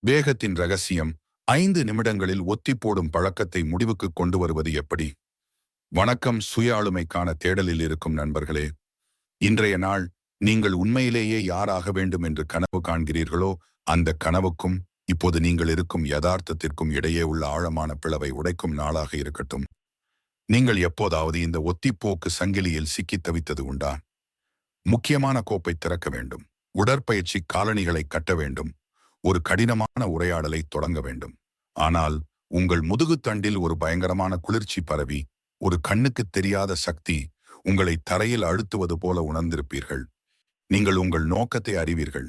வேகத்தின் ரகசியம் 5 நிமிடங்களில் ஒத்தி போடும் பழக்கத்தை முடிவுக்கு கொண்டு வருவது எப்படி? வணக்கம், சுய ஆளுமைக்கான தேடலில் இருக்கும் நண்பர்களே. இன்றைய நாள் நீங்கள் உண்மையிலேயே யாராக வேண்டும் என்று கனவு காண்கிறீர்களோ அந்த கனவுக்கும் இப்போது நீங்கள் இருக்கும் யதார்த்தத்திற்கும் இடையே உள்ள ஆழமான பிளவை உடைக்கும் நாளாக இருக்கட்டும். நீங்கள் எப்போதாவது இந்த ஒத்திப்போக்கு சங்கிலியில் சிக்கித் தவித்தது உண்டா? முக்கியமான கோப்பை திறக்க வேண்டும், உடற்பயிற்சி காலணிகளை கட்ட வேண்டும், ஒரு கடினமான உரையாடலை தொடங்க வேண்டும். ஆனால் உங்கள் முதுகுத்தண்டில் ஒரு பயங்கரமான குளிர்ச்சி பரவி ஒரு கண்ணுக்கு தெரியாத சக்தி உங்களை தரையில் அழுத்துவது போல உணர்ந்திருப்பீர்கள். நீங்கள் உங்கள் நோக்கத்தை அறிவீர்கள்,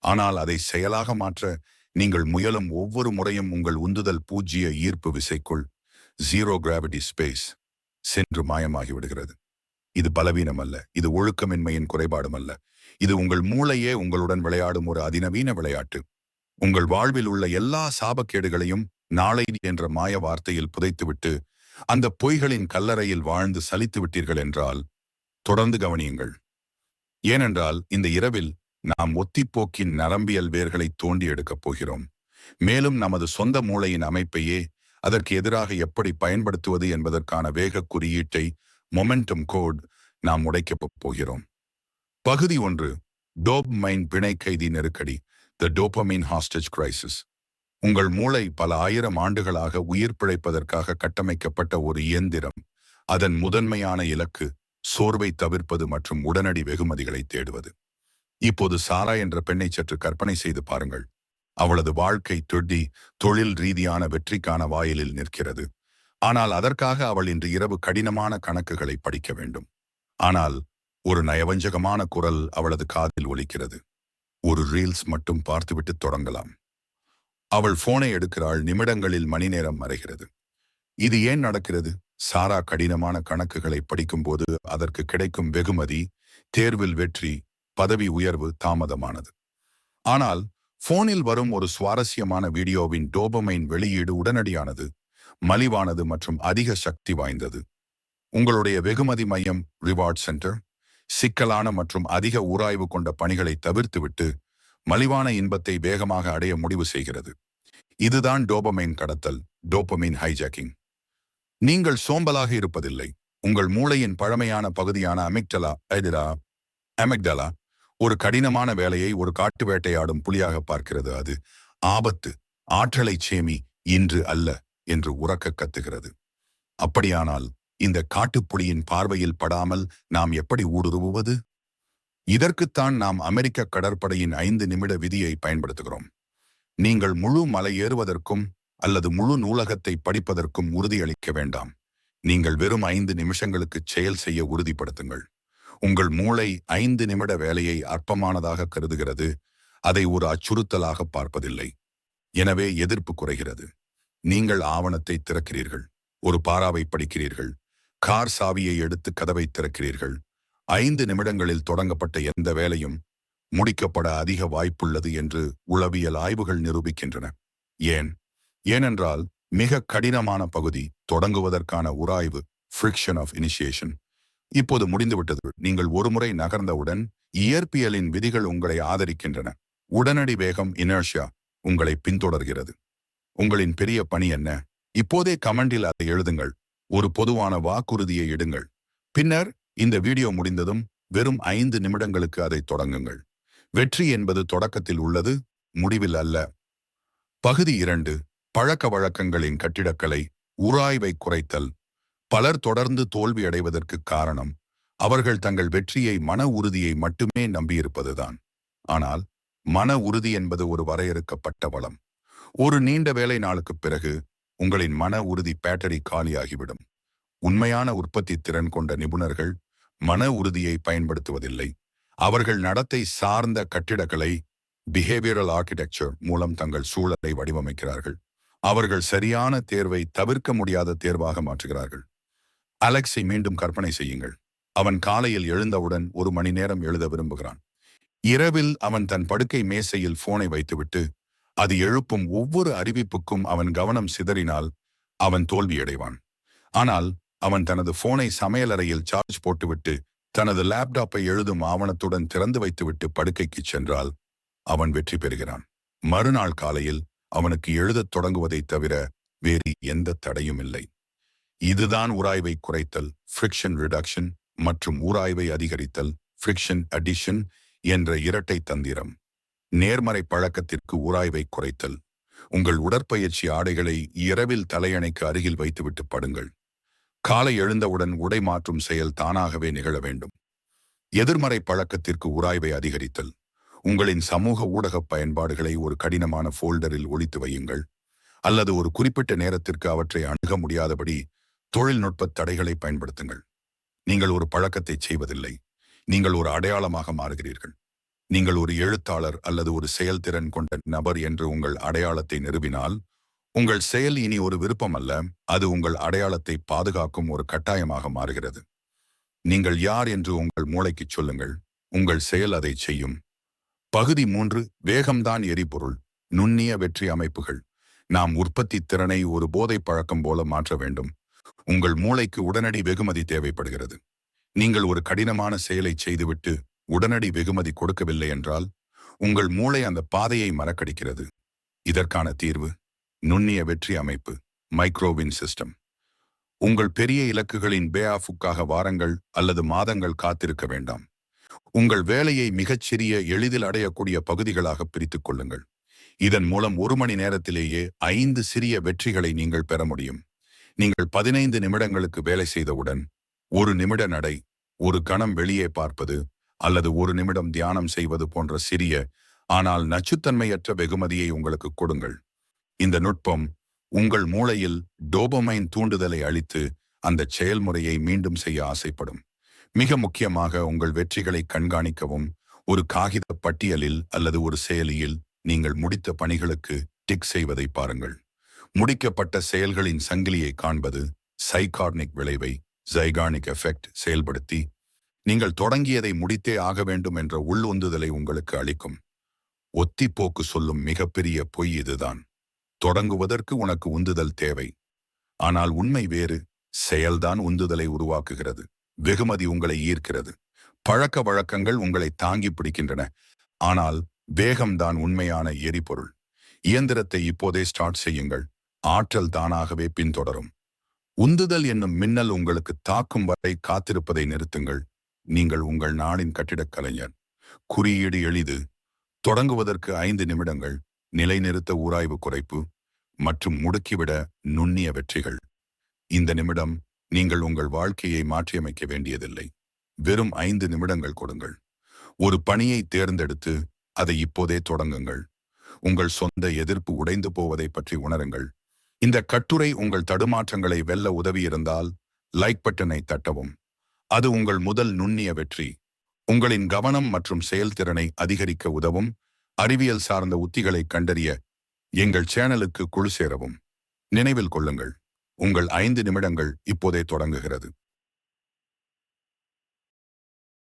ஆனால் அதை செயலாக மாற்ற நீங்கள் முயலும் ஒவ்வொரு முறையும் உங்கள் உந்துதல் பூஜ்ஜிய ஈர்ப்பு விசைக்குள், ஜீரோ கிராவிட்டி ஸ்பேஸ், சென்று மாயமாகிவிடுகிறது. இது பலவீனம் அல்ல, இது ஒழுக்கமின்மையின் குறைபாடும் அல்ல. இது உங்கள் மூளையே உங்களுடன் விளையாடும் ஒரு அதிநவீன விளையாட்டு. உங்கள் வாழ்வில் உள்ள எல்லா சாபக்கேடுகளையும் நாளை என்ற மாய வார்த்தையில் புதைத்துவிட்டு அந்த பொய்களின் கல்லறையில் வாழ்ந்து சலித்து விட்டீர்கள் என்றால் தொடர்ந்து கவனியுங்கள். ஏனென்றால் இந்த இரவில் நாம் ஒத்திப்போக்கின் நரம்பியல் வேர்களை தோண்டி எடுக்கப் போகிறோம். மேலும் நமது சொந்த மூளையின் அமைப்பையே அதற்கு எதிராக எப்படி பயன்படுத்துவது என்பதற்கான வேக குறியீட்டை, மொமெண்டம் கோட், நாம் உடைக்கப் போகிறோம். பகுதி 1. டோபமைன் பிணை கைதி நெருக்கடி, த டோபமைன் ஹாஸ்டேஜ் கிரைசிஸ். உங்கள் மூளை பல ஆயிரம் ஆண்டுகளாக உயிர் பிழைப்பதற்காக கட்டமைக்கப்பட்ட ஒரு இயந்திரம். அதன் முதன்மையான இலக்கு சோர்வை தவிர்ப்பது மற்றும் உடனடி வெகுமதிகளை தேடுவது. இப்போது சாரா என்ற பெண்ணை சற்று கற்பனை செய்து பாருங்கள். அவளது வாழ்க்கை தொழில் ரீதியான வெற்றிக்கான வாயிலில் நிற்கிறது. ஆனால் அதற்காக அவள் இன்று இரவு கடினமான கணக்குகளை படிக்க வேண்டும். ஆனால் ஒரு நயவஞ்சகமான குரல் அவளது காதில் ஒலிக்கிறது. ஒரு ரீல்ஸ் மட்டும் பார்த்துவிட்டு தொடங்கலாம். அவள் போனை எடுக்கிறாள். நிமிடங்களில் மணி நேரம் மறைகிறது. இது ஏன் நடக்கிறது? சாரா கடினமான கணக்குகளை படிக்கும்போது அதற்கு கிடைக்கும் வெகுமதி, தேர்வில் வெற்றி, பதவி உயர்வு தாமதமானது. ஆனால் போனில் வரும் ஒரு சுவாரஸ்யமான வீடியோவின் டோபமைன் வெளியீடு உடனடியானது, மலிவானது மற்றும் அதிக சக்தி வாய்ந்தது. உங்களுடைய வெகுமதி மையம், ரிவார்ட் சென்டர், சிக்கலான மற்றும் அதிக ஊராய்வு கொண்ட பணிகளை தவிர்த்துவிட்டு மலிவான இன்பத்தை வேகமாக அடைய முடிவு செய்கிறது. இதுதான் டோபமைன் கடத்தல், டோபமைன் ஹைஜாக்கிங். நீங்கள் சோம்பலாக இருப்பதில்லை. உங்கள் மூளையின் பழமையான பகுதியான அமிக்டலா ஒரு கடினமான வேலையை ஒரு காட்டு வேட்டையாடும் புலியாக பார்க்கிறது. அது ஆபத்து, ஆற்றலை சேமி, இன்று அல்ல என்று உரக்க கத்துகிறது. அப்படியானால் இந்த காட்டுப்புலியின் பார்வையில் படாமல் நாம் எப்படி ஊடுருவுவது? இதற்குத்தான் நாம் அமெரிக்க கடற்படையின் 5 நிமிட விதியை பயன்படுத்துகிறோம். நீங்கள் முழு மலை ஏறுவதற்கும் அல்லது முழு நூலகத்தை படிப்பதற்கும் உறுதியளிக்க வேண்டாம். நீங்கள் வெறும் 5 நிமிஷங்களுக்கு செயல் செய்ய உறுதிப்படுத்துங்கள். உங்கள் மூளை 5 நிமிட வேலையை அற்பமானதாக கருதுகிறது. அதை ஒரு அச்சுறுத்தலாக பார்ப்பதில்லை. எனவே எதிர்ப்பு குறைகிறது. நீங்கள் ஆவணத்தை திறக்கிறீர்கள், ஒரு பாராவை படிக்கிறீர்கள், கார் சாவியை எடுத்து கதவை திறக்கிறீர்கள். 5 நிமிடங்களில் தொடங்கப்பட்ட எந்த வேலையும் முடிக்கப்பட அதிக வாய்ப்புள்ளது என்று உளவியல் ஆய்வுகள் நிரூபிக்கின்றன. ஏனென்றால் மிக கடினமான பகுதி, தொடங்குவதற்கான உராய்வு, ஃப்ரிக்ஷன் ஆஃப் இனிஷியேஷன், இப்போது முடிந்துவிட்டது. நீங்கள் ஒருமுறை நகர்ந்தவுடன் இயற்பியலின் விதிகள் உங்களை ஆதரிக்கின்றன. உடனடி வேகம், இனர்ஷியா, உங்களை பின்தொடர்கிறது. உங்களின் பெரிய பணி என்ன? இப்போதே கமெண்டில் அதை எழுதுங்கள். ஒரு பொதுவான வாக்குறுதியை இடுங்கள். பின்னர் இந்த வீடியோ முடிந்ததும் வெறும் 5 நிமிடங்களுக்கு அதை தொடங்குங்கள். வெற்றி என்பது தொடக்கத்தில் உள்ளது, முடிவில் அல்ல. பகுதி 2. பழக்க வழக்கங்களின் கட்டிடக்கலை, உராய்வை குறைத்தல். பலர் தொடர்ந்து தோல்வியடைவதற்கு காரணம் அவர்கள் தங்கள் வெற்றியை, மன உறுதியை மட்டுமே நம்பியிருப்பதுதான். ஆனால் மன உறுதி என்பது ஒரு வரையறுக்கப்பட்ட வளம். ஒரு நீண்ட வேலை நாளுக்குப் பிறகு உங்களின் மன உறுதி பேட்டரி காலியாகிவிடும். உண்மையான உற்பத்தி திறன் கொண்ட நிபுணர்கள் மன உறுதியை பயன்படுத்துவதில்லை. அவர்கள் நடத்தை சார்ந்த கட்டிடக்கலை, பிஹேவியரல் ஆர்கிடெக்சர் மூலம் தங்கள் சூழலை வடிவமைக்கிறார்கள். அவர்கள் சரியான தேர்வை தவிர்க்க முடியாத தேர்வாக மாற்றுகிறார்கள். அலெக்ஸை மீண்டும் கற்பனை செய்யுங்கள். அவன் காலையில் எழுந்தவுடன் 1 மணி நேரம் எழுத விரும்புகிறான். இரவில் அவன் தன் படுக்கை மேசையில் போனை வைத்துவிட்டு அது எழுப்பும் ஒவ்வொரு அறிவிப்புக்கும் அவன் கவனம் சிதறினால் அவன் தோல்வியடைவான். ஆனால் அவன் தனது போனை சமையலறையில் சார்ஜ் போட்டுவிட்டு தனது லேப்டாப்பை எழுதும் ஆவணத்துடன் திறந்து வைத்துவிட்டு படுக்கைக்கு சென்றால் அவன் வெற்றி பெறுகிறான். மறுநாள் காலையில் அவனுக்கு எழுதத் தொடங்குவதைத் தவிர வேறு எந்த தடையும் இல்லை. இதுதான் உராய்வை குறைத்தல் ஃப்ரிக்ஷன் ரிடக்ஷன் மற்றும் உராய்வை அதிகரித்தல் ஃப்ரிக்ஷன் அடிஷன் என்ற இரட்டை தந்திரம். நேர்மறை பழக்கத்திற்கு உராய்வை குறைத்தல். உங்கள் உடற்பயிற்சி ஆடைகளை இரவில் தலையணைக்கு அருகில் வைத்துவிட்டு படுங்கள். காலை எழுந்தவுடன் உடை மாற்றும் செயல் தானாகவே நிகழ வேண்டும். எதிர்மறை பழக்கத்திற்கு உராய்வை அதிகரித்தல். உங்களின் சமூக ஊடக பயன்பாடுகளை ஒரு கடினமான ஃபோல்டரில் ஒளித்து வையுங்கள், அல்லது ஒரு குறிப்பிட்ட நேரத்திற்கு அவற்றை அணுக முடியாதபடி தொழில்நுட்ப தடைகளை பயன்படுத்துங்கள். நீங்கள் ஒரு பழக்கத்தை செய்வதில்லை, நீங்கள் ஒரு அடையாளமாக மாறுகிறீர்கள். நீங்கள் ஒரு எழுத்தாளர் அல்லது ஒரு செயல்திறன் கொண்ட நபர் என்று உங்கள் அடையாளத்தை நிறுவினால், உங்கள் செயல் இனி ஒரு விருப்பம் அல்ல, அது உங்கள் அடையாளத்தை பாதுகாக்கும் ஒரு கட்டாயமாக மாறுகிறது. நீங்கள் யார் என்று உங்கள் மூளைக்குச் சொல்லுங்கள், உங்கள் செயல் அதை செய்யும். பகுதி 3. வேகம்தான் எரிபொருள். நுண்ணிய வெற்றி அமைப்புகள். நாம் உற்பத்தி திறனை ஒரு போதை பழக்கம் போல மாற்ற வேண்டும். உங்கள் மூளைக்கு உடனடி வெகுமதி தேவைப்படுகிறது. நீங்கள் ஒரு கடினமான செயலை செய்துவிட்டு உடனடி வெகுமதி கொடுக்கவில்லை என்றால் உங்கள் மூளை அந்த பாதையை மறக்கடிக்கிறது. இதற்கான தீர்வு நுண்ணிய வெற்றி அமைப்பு, மைக்ரோவின் சிஸ்டம். உங்கள் பெரிய இலக்குகளின் பேஆஃபுக்காக வாரங்கள் அல்லது மாதங்கள் காத்திருக்க வேண்டாம். உங்கள் வேலையை மிகச்சிறிய எளிதில் அடையக்கூடிய பகுதிகளாக பிரித்துக் கொள்ளுங்கள். இதன் மூலம் 1 மணி நேரத்திலேயே 5 சிறிய வெற்றிகளை நீங்கள் பெற முடியும். நீங்கள் 15 நிமிடங்களுக்கு வேலை செய்தவுடன் 1 நிமிட நடை, 1 கணம் வெளியே பார்ப்பது அல்லது 1 நிமிடம் தியானம் செய்வது போன்ற சிறிய ஆனால் நச்சுத்தன்மையற்ற வெகுமதியை உங்களுக்கு கொடுங்கள். இந்த நுட்பம் உங்கள் மூளையில் டோபமைன் தூண்டுதலை அளித்து அந்த செயல்முறையை மீண்டும் செய்ய ஆசைப்படும். மிக முக்கியமாக, உங்கள் வெற்றிகளை கண்காணிக்கவும். ஒரு காகித பட்டியலில் அல்லது ஒரு செயலியில் நீங்கள் முடித்த பணிகளுக்கு டிக் செய்வதை பாருங்கள். முடிக்கப்பட்ட செயல்களின் சங்கிலியை காண்பது சைகார்னிக் விளைவை ஜைகார்னிக் எஃபெக்ட் செயல்படுத்தி நீங்கள் தொடங்கியதை முடித்தே ஆக வேண்டும் என்ற உள்ளுந்துதலை உங்களுக்கு அளிக்கும். ஒத்திப்போக்கு சொல்லும் மிகப்பெரிய பொய் இதுதான். தொடங்குவதற்கு உனக்கு உந்துதல் தேவை, ஆனால் உண்மை வேறு. செயல்தான் உந்துதலை உருவாக்குகிறது. வெகுமதி உங்களை ஈர்க்கிறது. பழக்க வழக்கங்கள் உங்களை தாங்கி பிடிக்கின்றன, ஆனால் வேகம்தான் உண்மையான எரிபொருள். இயந்திரத்தை இப்போதே ஸ்டார்ட் செய்யுங்கள், ஆற்றல் தானாகவே பின்தொடரும். உந்துதல் என்னும் மின்னல் உங்களுக்கு தாக்கும் வரை காத்திருப்பதை நிறுத்துங்கள். நீங்கள் உங்கள் நாடின் கட்டிடக் கலைஞர். குறியீடு எளிது. தொடங்குவதற்கு 5 நிமிடங்கள், நிலைநிறுத்த உராய்வு குறைப்பு மற்றும் முடுக்கிவிட நுண்ணிய வெற்றிகள். இந்த நிமிடம் நீங்கள் உங்கள் வாழ்க்கையை மாற்றியமைக்க வேண்டியதில்லை. வெறும் 5 நிமிடங்கள் கொடுங்கள். ஒரு பணியை தேர்ந்தெடுத்து அதை இப்போதே தொடங்குங்கள். உங்கள் சொந்த எதிர்ப்பு உடைந்து போவதை பற்றி உணருங்கள். இந்த கட்டுரை உங்கள் தடுமாற்றங்களை வெல்ல உதவியிருந்தால் லைக் பட்டனை தட்டவும். அது உங்கள் முதல் நுண்ணிய வெற்றி. உங்களின் கவனம் மற்றும் செயல்திறனை அதிகரிக்க உதவும் அறிவியல் சார்ந்த உத்திகளை கண்டறிய எங்கள் சேனலுக்கு குழு சேரவும். நினைவில் கொள்ளுங்கள், உங்கள் 5 நிமிடங்கள் இப்போதே தொடங்குகிறது.